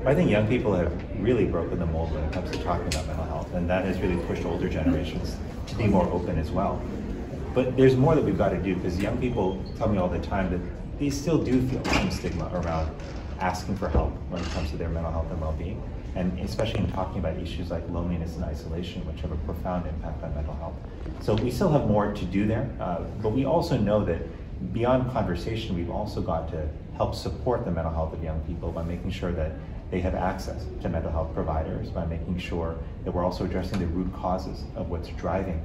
I think young people have really broken the mold when it comes to talking about mental health, and that has really pushed older generations to be more open as well. But there's more that we've got to do, because young people tell me all the time that they still do feel some stigma around asking for help when it comes to their mental health and well-being, and especially in talking about issues like loneliness and isolation, which have a profound impact on mental health. So we still have more to do there, but we also know that beyond conversation, we've also got to help support the mental health of young people by making sure that they have access to mental health providers, by making sure that we're also addressing the root causes of what's driving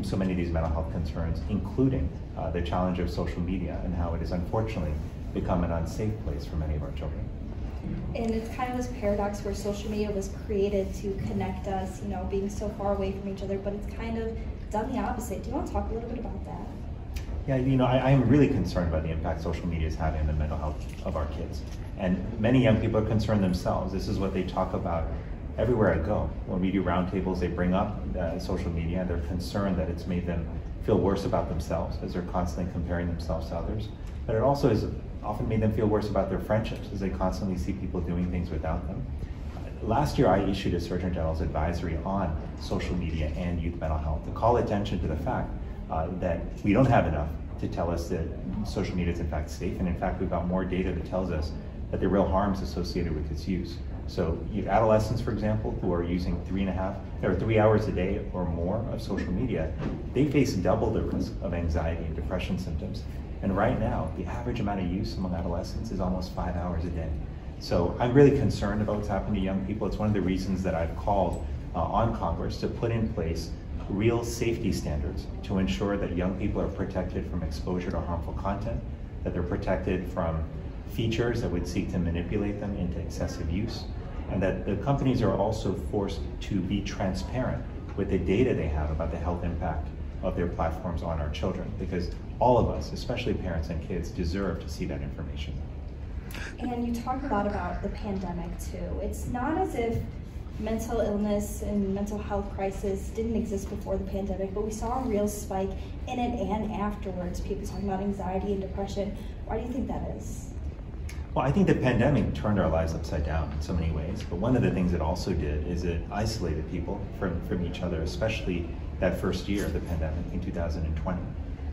so many of these mental health concerns, including the challenge of social media and how it has unfortunately become an unsafe place for many of our children. And it's kind of this paradox where social media was created to connect us, being so far away from each other, but it's kind of done the opposite. Do you want to talk a little bit about that? Yeah, I am really concerned by the impact social media is having on the mental health of our kids. And many young people are concerned themselves. This is what they talk about everywhere I go. When we do roundtables, they bring up social media, and they're concerned that it's made them feel worse about themselves as they're constantly comparing themselves to others. But it also has often made them feel worse about their friendships as they constantly see people doing things without them. Last year, I issued a Surgeon General's advisory on social media and youth mental health to call attention to the fact that we don't have enough to tell us that social media is in fact safe, and in fact we've got more data that tells us that there are real harms associated with its use. So you have adolescents, for example, who are using 3 hours a day or more of social media. They face double the risk of anxiety and depression symptoms. And right now, the average amount of use among adolescents is almost 5 hours a day. So I'm really concerned about what's happening to young people. It's one of the reasons that I've called on Congress to put in place real safety standards to ensure that young people are protected from exposure to harmful content, that they're protected from features that would seek to manipulate them into excessive use, and that the companies are also forced to be transparent with the data they have about the health impact of their platforms on our children, because all of us, especially parents and kids, deserve to see that information. And you talk a lot about the pandemic too. It's not as if mental illness and mental health crisis didn't exist before the pandemic, but we saw a real spike in it and afterwards, people talking about anxiety and depression. Why do you think that is? Well, I think the pandemic turned our lives upside down in so many ways, but one of the things it also did is it isolated people from each other, especially that first year of the pandemic in 2020.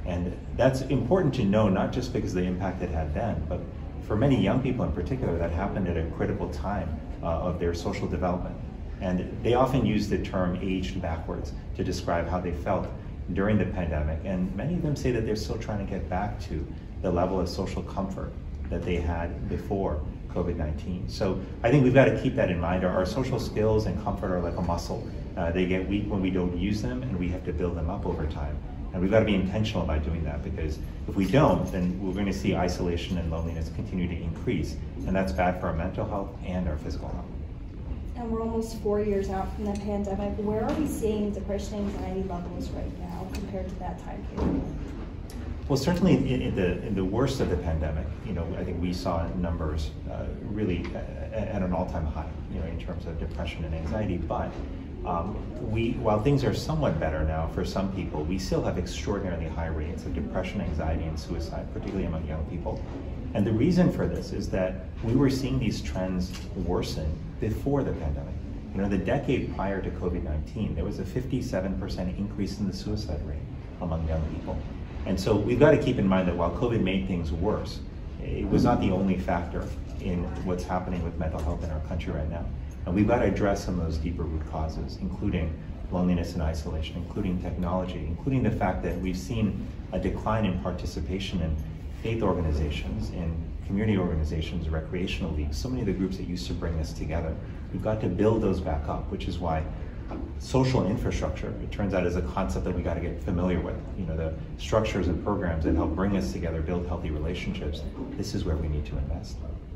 And that's important to know, not just because of the impact it had then, but for many young people in particular, that happened at a critical time of their social development. And they often use the term aged backwards to describe how they felt during the pandemic. And many of them say that they're still trying to get back to the level of social comfort that they had before COVID-19. So I think we've got to keep that in mind. Our social skills and comfort are like a muscle. They get weak when we don't use them, and we have to build them up over time. And we've got to be intentional about doing that, because if we don't, then we're going to see isolation and loneliness continue to increase. And that's bad for our mental health and our physical health. And we're almost 4 years out from the pandemic. Where are we seeing depression and anxiety levels right now compared to that time period? Well, certainly in the worst of the pandemic, I think we saw numbers really at an all-time high, in terms of depression and anxiety. But while things are somewhat better now for some people, we still have extraordinarily high rates of depression, anxiety, and suicide, particularly among young people. And the reason for this is that we were seeing these trends worsen before the pandemic. The decade prior to COVID-19, there was a 57% increase in the suicide rate among young people. And so we've got to keep in mind that while COVID made things worse, it was not the only factor in what's happening with mental health in our country right now. And we've got to address some of those deeper root causes, including loneliness and isolation, including technology, including the fact that we've seen a decline in participation in faith organizations, in community organizations, recreational leagues, so many of the groups that used to bring us together. We've got to build those back up, which is why social infrastructure, it turns out, is a concept that we got to get familiar with. The structures and programs that help bring us together, build healthy relationships, this is where we need to invest.